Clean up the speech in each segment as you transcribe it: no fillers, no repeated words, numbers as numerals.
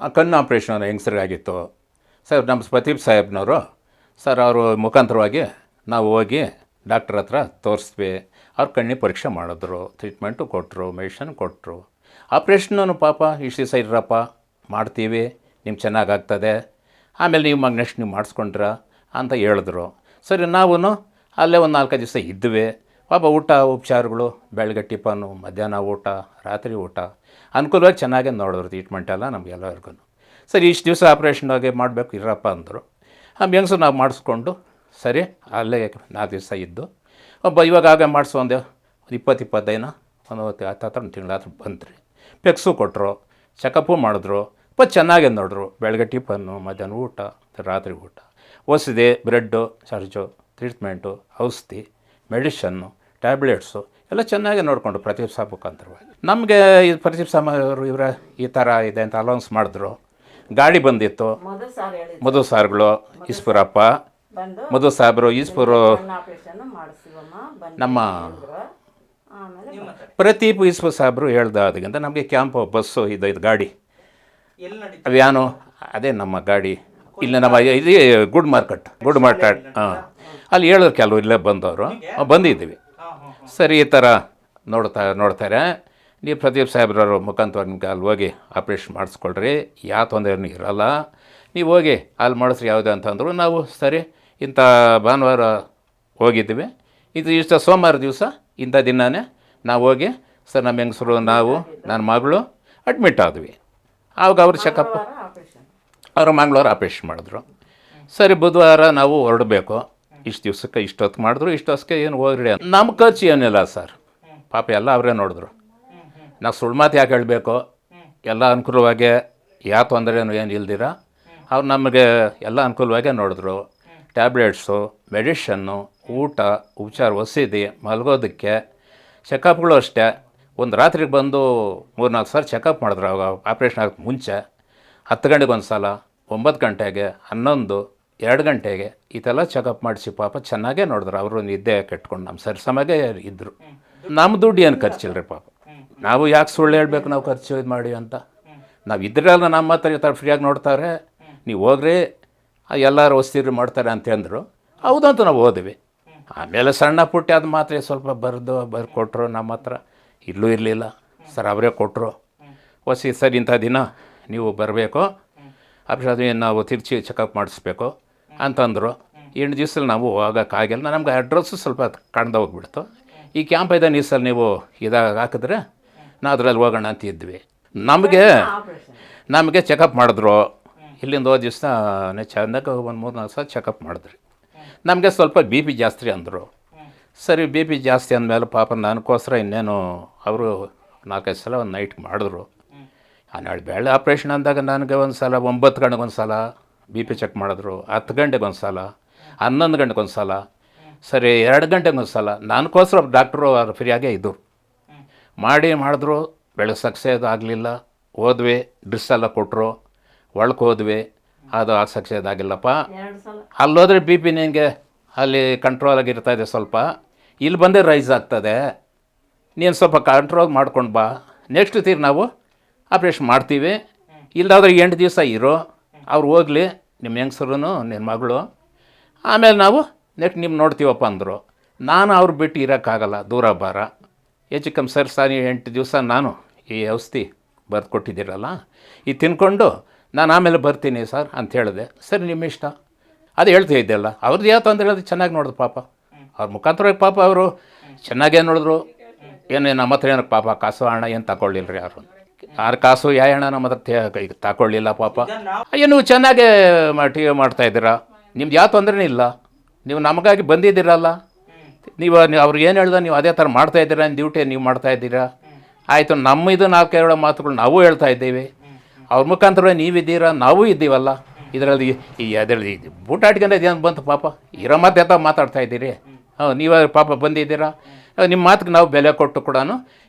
ಕಣ್ಣು operation ಹೆಂಗಸ್ರಿಗಾಗಿತ್ತು sir. ನಮ್ಮ Pradeep ಸಾಹೇಬ್ನವರು sir ಅವರು ಮುಖಾಂತರವಾಗಿ ನಾವು ಹೋಗಿ ಡಾಕ್ಟ್ರ್ ಹತ್ರ ತೋರಿಸ್ವಿ. ಅವ್ರು ಕಣ್ಣಿಗೆ ಪರೀಕ್ಷೆ ಮಾಡಿದ್ರು, ಟ್ರೀಟ್ಮೆಂಟು ಕೊಟ್ಟರು, ಮೆಡಿಷನ್ ಕೊಟ್ಟರು. ಆಪ್ರೇಷನ್ನು ಪಾಪ ಇಷ್ಟು ದಿವಸ ಇರ್ರಪ್ಪ ಮಾಡ್ತೀವಿ, ನಿಮ್ಗೆ ಚೆನ್ನಾಗಾಗ್ತದೆ, ಆಮೇಲೆ ನೀವು ನೆಕ್ಸ್ಟ್ ನೀವು ಮಾಡಿಸ್ಕೊಂಡ್ರ ಅಂತ ಹೇಳಿದ್ರು. ಸರಿ, ನಾವು ಅಲ್ಲೇ ಒಂದು 4-5 ದಿವಸ ಇದ್ವಿ. ಪಾಪ ಊಟ ಉಪಚಾರಗಳು, ಬೆಳಗ್ಗೆ ಟಿಫನು, ಮಧ್ಯಾಹ್ನ ಊಟ, ರಾತ್ರಿ ಊಟ ಅನುಕೂಲವಾಗಿ ಚೆನ್ನಾಗೇ ನೋಡಿದ್ರು ಟ್ರೀಟ್ಮೆಂಟೆಲ್ಲ ನಮಗೆಲ್ಲರಿಗೂ. ಸರಿ, ಇಷ್ಟು ದಿವಸ ಆಪ್ರೇಷನ್ಗೆ ಮಾಡಬೇಕು ಇರಪ್ಪ ಅಂದರು. ಹೆಂಗಸು ನಾವು ಮಾಡಿಸ್ಕೊಂಡು ಸರಿ ಅಲ್ಲೇ 4 ದಿವಸ ಇದ್ದು ಇವಾಗ ಆಗ ಮಾಡಿಸೋ ಒಂದು 20-25 ದಿನ ಒಂದು ಒಂದು ತಿಂಗಳ ಹತ್ರ ಬಂತು. ಪೆಕ್ಸು ಕೊಟ್ಟರು, ಚೆಕಪ್ಪು ಮಾಡಿದ್ರು, ಚೆನ್ನಾಗೇ ನೋಡಿದ್ರು. ಬೆಳಗ್ಗೆ ಟಿಫನ್ನು, ಮಧ್ಯಾಹ್ನ ಊಟ, ರಾತ್ರಿ ಊಟ, ಔಷಧಿ, ಬ್ರೆಡ್ಡು, ಚಾರ್ಜು, ಟ್ರೀಟ್ಮೆಂಟು, ಔಷಧಿ, ಮೆಡಿಷನ್ನು, ಟ್ಯಾಬ್ಲೆಟ್ಸು ಎಲ್ಲ ಚೆನ್ನಾಗೇ ನೋಡಿಕೊಂಡು ಪ್ರದೀಪ್ ಸಾಬ್ ಮುಖಾಂತರವಾಗಿ ನಮಗೆ ಈ ಪ್ರದೀಪ್ ಸಾಬ್ ಅವರು ಇವರ ಈ ಥರ ಇದೆ ಅಂತ ಅಲೌನ್ಸ್ ಮಾಡಿದ್ರು. ಗಾಡಿ ಬಂದಿತ್ತು, ಮಧು ಸಾರ್ಗಳು, ಈಶ್ವರಪ್ಪ ಮಧು ಸಾಹೇಬರು, ಈಶ್ವರು, ನಮ್ಮ ಪ್ರದೀಪ್ ಈಶ್ವರ ಸಾಹೇಬರು ಹೇಳ್ದಾದಂತ ನಮಗೆ ಕ್ಯಾಂಪು ಬಸ್ಸು ಇದು ಗಾಡಿ ವ್ಯಾನು ಅದೇ ನಮ್ಮ ಗಾಡಿ ಇಲ್ಲಿ ನಮ್ಮ ಇದು ಗುಡ್ ಮಾರ್ಕೆಟ್ ಹಾಂ ಅಲ್ಲಿ ಹೇಳಿದ್ರು ಕೆಲವು ಇಲ್ಲೇ ಬಂದವರು ಬಂದಿದ್ದೀವಿ. ಸರಿ, ಈ ಥರ ನೋಡ್ತಾರೆ ನೀವು ಪ್ರದೀಪ್ ಸಾಹೇಬ್ರವ್ರ ಮುಖಾಂತರ ನಿಮ್ಗೆ ಅಲ್ಲಿ ಹೋಗಿ ಆಪ್ರೇಷನ್ ಮಾಡಿಸ್ಕೊಳ್ರಿ, ಯಾವ ತೊಂದರೆನೂ ಇರೋಲ್ಲ, ನೀವು ಹೋಗಿ ಅಲ್ಲಿ ಮಾಡಿಸ್ರಿ ಯಾವುದೇ ಅಂತಂದರು. ನಾವು ಸರಿ ಇಂಥ ಭಾನುವಾರ ಹೋಗಿದ್ದೀವಿ, ಇದು ಇಷ್ಟ ಸೋಮವಾರ ದಿವಸ ಇಂಥ ದಿನವೇ ನಾವು ಹೋಗಿ ಸರ್ ನಮ್ಮ ಹೆಂಗಸರು ನಾವು ನನ್ನ ಮಗಳು ಅಡ್ಮಿಟ್ ಆದ್ವಿ. ಆವಾಗ ಅವ್ರು ಚೆಕಪ್ ಅವರು ಮಂಗಳವಾರ ಆಪ್ರೇಷನ್ ಮಾಡಿದ್ರು. ಸರಿ, ಬುಧವಾರ ನಾವು ಹೊರಡಬೇಕು, ಇಷ್ಟು ದಿವ್ಸಕ್ಕೆ ಇಷ್ಟೊತ್ತು ಮಾಡಿದ್ರು, ಇಷ್ಟೊತ್ತಿಗೆ ಏನು ಹೋಗ್ರಿ ಅಂತ. ನಮ್ಮ ಖರ್ಚು ಏನಿಲ್ಲ ಸರ್, ಪಾಪ ಎಲ್ಲ ಅವರೇ ನೋಡಿದ್ರು. ನಾವು ಸುಳ್ಳು ಮಾತು ಯಾಕೆ ಹೇಳಬೇಕು, ಎಲ್ಲ ಅನುಕೂಲವಾಗಿ ಯಾವ ತೊಂದರೆನೂ ಏನು ಇಲ್ದಿರ ಅವ್ರು ನಮಗೆ ಎಲ್ಲ ಅನುಕೂಲವಾಗೇ ನೋಡಿದ್ರು. ಟ್ಯಾಬ್ಲೆಟ್ಸು, ಮೆಡಿಷನ್ನು, ಊಟ, ಉಪಚಾರ, ಔಷಧಿ, ಮಲಗೋದಕ್ಕೆ, ಚೆಕಪ್ಗಳು ಅಷ್ಟೇ. ಒಂದು ರಾತ್ರಿಗೆ ಬಂದು 3-4 ಸಾರಿ ಚೆಕಪ್ ಮಾಡಿದ್ರು. ಅವಾಗ ಆಪ್ರೇಷನ್ ಆಗೋಕ್ಕೆ ಮುಂಚೆ 10 ಗಂಟೆಗೆ ಒಂದು ಸಲ, 9 ಗಂಟೆಗೆ, 11, 2 ಗಂಟೆಗೆ ಇದೆಲ್ಲ ಚೆಕಪ್ ಮಾಡಿಸಿ ಪಾಪ ಚೆನ್ನಾಗೇ ನೋಡಿದ್ರು. ಅವರು ನಿದ್ದೆ ಕೆಟ್ಕೊಂಡು ನಮ್ಮ ಸರಿ ಸಮಯಗೆ ಇದ್ದರು. ನಮ್ಮ ದುಡ್ಡು ಏನು ಖರ್ಚಿಲ್ಲ ರೀ ಪಾಪ. ನಾವು ಯಾಕೆ ಸುಳ್ಳು ಹೇಳಬೇಕು ನಾವು ಖರ್ಚು ಇದು ಮಾಡಿ ಅಂತ. ನಾವು ಇದ್ರಲ್ಲ ನಮ್ಮ ಹತ್ರ ಈ ಥರ ಫ್ರೀಯಾಗಿ ನೋಡ್ತಾರೆ, ನೀವು ಹೋಗ್ರಿ ಎಲ್ಲರೂ ಓದ್ತೀರಿ ಮಾಡ್ತಾರೆ ಅಂತಂದರು. ಹೌದಂತ ನಾವು ಹೋದ್ವಿ. ಆಮೇಲೆ ಸಣ್ಣ ಪುಟ್ಟ ಅದು ಮಾತ್ರ ಸ್ವಲ್ಪ ಕೊಟ್ಟರು. ನಮ್ಮ ಹತ್ರ ಇಲ್ಲೂ ಇರಲಿಲ್ಲ ಸರ್, ಅವರೇ ಕೊಟ್ಟರು. ಸರ್ ಇಂಥ ದಿನ ನೀವು ಬರಬೇಕು, ಆಪ್ರೇಷನ್ ನಾವು ತಿರ್ಚಿ ಚೆಕಪ್ ಮಾಡಿಸ್ಬೇಕು ಅಂತಂದರು. 8 ದಿವ್ಸದಲ್ಲಿ ನಾವು ಹೋಗೋಕ್ಕಾಗಿಲ್ಲ. ನಮ್ಗೆ ಅಡ್ರೆಸ್ಸು ಸ್ವಲ್ಪ ಕಾಣ್ದೆ ಹೋಗ್ಬಿಡ್ತು. ಈ ಕ್ಯಾಂಪ್ ಇದೆ ಈ ಸಲ ನೀವು ಇದಾಗ ಹಾಕಿದ್ರೆ ನಾವು ಅದರಲ್ಲಿ ಹೋಗೋಣ ಅಂತ ಇದ್ವಿ. ನಮಗೆ ಚೆಕಪ್ ಮಾಡಿದ್ರು. ಇಲ್ಲಿಂದ ಹೋದ ದಿವಸ ಚೆಂದಾಗಿ ಒಂದು 3-4 ಸಲ ಚೆಕಪ್ ಮಾಡಿದ್ರಿ. ನಮಗೆ ಸ್ವಲ್ಪ ಬಿ ಪಿ ಜಾಸ್ತಿ ಅಂದರು. ಸರಿ, ಬಿ ಪಿ ಜಾಸ್ತಿ ಅಂದಮೇಲೆ ಪಾಪ ನನಗೋಸ್ಕರ ಇನ್ನೇನು ಅವರು 4-5 ಸಲ ಒಂದು ನೈಟ್ ಮಾಡಿದ್ರು. 12 ಬೇಳೆ ಆಪ್ರೇಷನ್ ಅಂದಾಗ ನನಗೆ ಒಂದು ಸಲ 9 ಗಂಟೆಗೆ ಒಂದು ಸಲ ಬಿ ಪಿ ಚೆಕ್ ಮಾಡಿದ್ರು, 10 ಗಂಟೆಗೆ ಒಂದು ಸಲ, 11 ಗಂಟೆಗೆ ಒಂದು ಸಲ, ಸರಿ 2 ಗಂಟೆಗೆ ಒಂದು ಸಲ. ನನಗೋಸ್ಕರ ಡಾಕ್ಟ್ರು ಅವ್ರು ಫ್ರೀಯಾಗೇ ಇದ್ದರು. ಮಾಡಿದ್ರು. ಬೆಳಗ್ಗೆ ಸಕ್ಸೇಸ್ ಆಗಲಿಲ್ಲ. ಹೋದ್ವಿ, ಡ್ರಿಸ್ ಎಲ್ಲ ಕೊಟ್ಟರು, ಒಳಗೆ ಹೋದ್ವಿ, ಅದು ಸಕ್ಸೇಸ್ ಆಗಿಲ್ಲಪ್ಪ. ಅಲ್ಲೋದ್ರೆ ಬಿ ಪಿ ನಿನಗೆ ಅಲ್ಲಿ ಕಂಟ್ರೋಲಾಗಿ ಇರ್ತಾಯಿದೆ ಸ್ವಲ್ಪ, ಇಲ್ಲಿ ಬಂದೇ ರೈಸ್ ಆಗ್ತದೆ, ನೀನು ಸ್ವಲ್ಪ ಕಂಟ್ರೋಲ್ ಮಾಡ್ಕೊಂಡು ಬಾ, ನೆಕ್ಸ್ಟ್ ತೀರ್ ನಾವು ಆಪ್ರೇಷನ್ ಮಾಡ್ತೀವಿ, ಇಲ್ಲಾದ್ರೆ 8 ದಿವಸ ಇರೋ, ಅವ್ರು ಹೋಗಲಿ ನಿಮ್ಮ ಹೆಂಗಸರು ನಿನ್ನ ಮಗಳು, ಆಮೇಲೆ ನಾವು ನೆಕ್ಸ್ಟ್ ನಿಮ್ಮ ನೋಡ್ತೀವಪ್ಪ ಅಂದರು. ನಾನು ಅವ್ರು ಬಿಟ್ಟು ಇರೋಕ್ಕಾಗಲ್ಲ, ದೂರ ಬಾರ, ಹೆಚ್ಚು ಕಮ್ಮಿ ಸರಿ 8 ದಿವಸ ನಾನು ಈ ಔಷಧಿ ಬರೆದು ಕೊಟ್ಟಿದ್ದೀರಲ್ಲ ಇದು ತಿನ್ಕೊಂಡು ನಾನು ಆಮೇಲೆ ಬರ್ತೀನಿ ಸರ್ ಅಂತ ಹೇಳಿದೆ. ಸರಿ, ನಿಮ್ಮ ಇಷ್ಟ, ಅದು ಹೇಳ್ತಾ ಇದ್ದೆಲ್ಲ. ಅವ್ರದ್ದು ಯಾವ ತೊಂದರೆ ಹೇಳಿದ್ರೆ ಚೆನ್ನಾಗಿ ನೋಡಿದ್ರು ಪಾಪ. ಅವ್ರ ಮುಖಾಂತರವಾಗಿ ಪಾಪ ಅವರು ಚೆನ್ನಾಗೇ ನೋಡಿದ್ರು. ಏನು ನಮ್ಮ ಹತ್ರ ಏನಕ್ಕೆ ಪಾಪ ಕಾಸು ಹಣ ಏನು ತಗೊಳ್ಳಿಲ್ಲ ರೀ ಯಾರು. 6 ಕಾಸು ಯಾವ ಹಣ ನಮ್ಮ ಹತ್ರ ತಗೊಳ್ಳಿಲ್ಲ ಪಾಪ. ಅಯ್ಯೋ, ನೀವು ಚೆನ್ನಾಗೇ ಮಾಡ್ತಾಯಿದ್ದೀರಾ, ನಿಮ್ದು ಯಾವ ತೊಂದರೆನೇ ಇಲ್ಲ, ನೀವು ನಮಗಾಗಿ ಬಂದಿದ್ದೀರಲ್ಲ, ನೀವು ಅವ್ರಿಗೆ ಏನು ಹೇಳ್ದ ನೀವು ಅದೇ ಥರ ಮಾಡ್ತಾಯಿದ್ದೀರಾ, ಡ್ಯೂಟಿ ನೀವು ಮಾಡ್ತಾಯಿದ್ದೀರಾ, ಆಯಿತು. ನಮ್ಮ ಇದು ನಾವು ಕೇಳೋ ಮಾತುಗಳು ನಾವು ಹೇಳ್ತಾ ಇದ್ದೀವಿ, ಅವ್ರ ಮುಖಾಂತರ ನೀವಿದ್ದೀರಾ, ನಾವು ಇದ್ದೀವಲ್ಲ, ಇದರಲ್ಲಿ ಅದರಲ್ಲಿ ಬೂಟಾಟಿಗೆ ಏನು ಬಂತು ಪಾಪ, ಇರೋ ಮಾತು ಎತ್ತ ಮಾತಾಡ್ತಾ ಇದ್ದೀರಿ. ನೀವು ಪಾಪ ಬಂದಿದ್ದೀರಾ, ನಿಮ್ಮ ಮಾತಿಗೆ ನಾವು ಬೆಲೆ ಕೊಟ್ಟು ಕೂಡ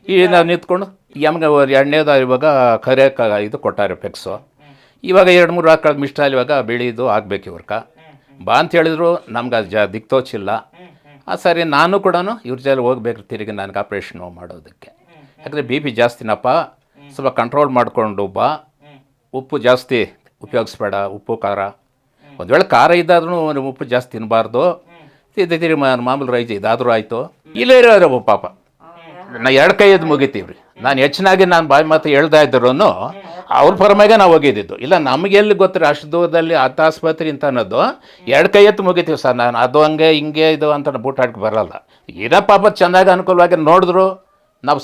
ಈಗ ನಾವು ನಿಂತ್ಕೊಂಡು ಯಮ್ಗೆ 2ನೇದು ಇವಾಗ ಕರಿಯಕ್ಕೆ ಇದು ಕೊಟ್ಟಾರೆ ಪೆಕ್ಸು. ಇವಾಗ 2-3 ಆಕಳ ಮಿಸ್ಟಾಲ್ ಇವಾಗ ಬೆಳೀದು ಆಗಬೇಕು ಇವ್ರಕ ಬಾ ಅಂತ ಹೇಳಿದ್ರು. ನಮ್ಗೆ ಅದು ದಿಕ್ತೋಚಿಲ್ಲ. ಸರಿ, ನಾನು ಕೂಡ ಇವ್ರ ಜೊತೆ ಹೋಗ್ಬೇಕು ತಿರುಗಿ ನನಗೆ ಆಪ್ರೇಷನು ಮಾಡೋದಕ್ಕೆ. ಯಾಕಂದರೆ ಬಿ ಪಿ ಜಾಸ್ತಿನಪ್ಪ, ಸ್ವಲ್ಪ ಕಂಟ್ರೋಲ್ ಮಾಡಿಕೊಂಡು ಬಾ, ಉಪ್ಪು ಜಾಸ್ತಿ ಉಪಯೋಗಿಸ್ಬೇಡ, ಉಪ್ಪು ಖಾರ. ಒಂದು ವೇಳೆ ಖಾರ ಇದ್ದಾದ್ರೂ ಉಪ್ಪು ಜಾಸ್ತಿ ತಿನ್ನಬಾರ್ದು. ತಿಂದಿದ್ದೀರಿ ಮಾಮೂಲು ರೈಸ್ ಇದಾದರೂ ಆಯಿತು. ಇಲ್ಲೇ ಇರೋರು ಪಾಪ ನಾ 2 ಕೈ ಎದ್ದು ಮುಗಿತೀವಿ ರೀ. ನಾನು ಹೆಚ್ಚಿನಾಗಿ ನಾನು ಬಾಯಿ ಮಾತು ಹೇಳ್ತಾ ಇದ್ರು ಅವ್ರ ಪರಮಾಗೆ ನಾವು ಹೋಗಿದ್ದಿದ್ದು. ಇಲ್ಲ ನಮಗೆ ಎಲ್ಲಿ ಗೊತ್ತಿರ ಅಷ್ಟು ದೂರದಲ್ಲಿ ಆಸ್ಪತ್ರೆ ಅಂತ ಅನ್ನೋದು 2 ಕೈ ಎತ್ತು ಮುಗಿತೀವಿ ಸರ್. ನಾನು ಅದು ಹಂಗೆ ಹಿಂಗೆ ಇದು ಅಂತ ಬೂಟಾಟಕ್ಕೆ ಬರೋಲ್ಲ. ಏನೋ ಪಾಪ ಚೆನ್ನಾಗಿ ಅನುಕೂಲವಾಗಿ ನೋಡಿದ್ರು ನಾವು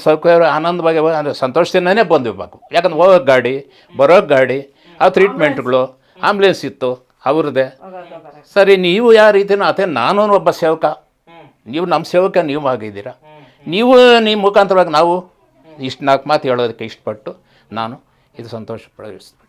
ಸೌಕರ್ಯ ಆನಂದವಾಗಿ ಅಂದರೆ ಸಂತೋಷದಿಂದನೇ ಬಂದಿರ್ಬೇಕು. ಯಾಕಂದ್ರೆ ಹೋಗೋಕೆ ಗಾಡಿ, ಬರೋಕ್ಕೆ ಗಾಡಿ, ಆ ಟ್ರೀಟ್ಮೆಂಟ್ಗಳು, ಆಂಬ್ಯುಲೆನ್ಸ್ ಇತ್ತು ಅವ್ರದ್ದೇ. ಸರಿ, ನೀವು ಯಾವ ರೀತಿನೋ ಅದೇ ನಾನು ಒಬ್ಬ ಸೇವಕ, ನೀವು ನಮ್ಮ ಸೇವಕ ನೀವು ಆಗಿದ್ದೀರಾ. ನೀವು ನಿಮ್ಮ ಮುಖಾಂತರವಾಗಿ ನಾವು ಇಷ್ಟು 4 ಮಾತು ಹೇಳೋದಕ್ಕೆ ಇಷ್ಟಪಟ್ಟು ನಾನು ಇದು ಸಂತೋಷ ಪಡಿಸ್ತೀನಿ.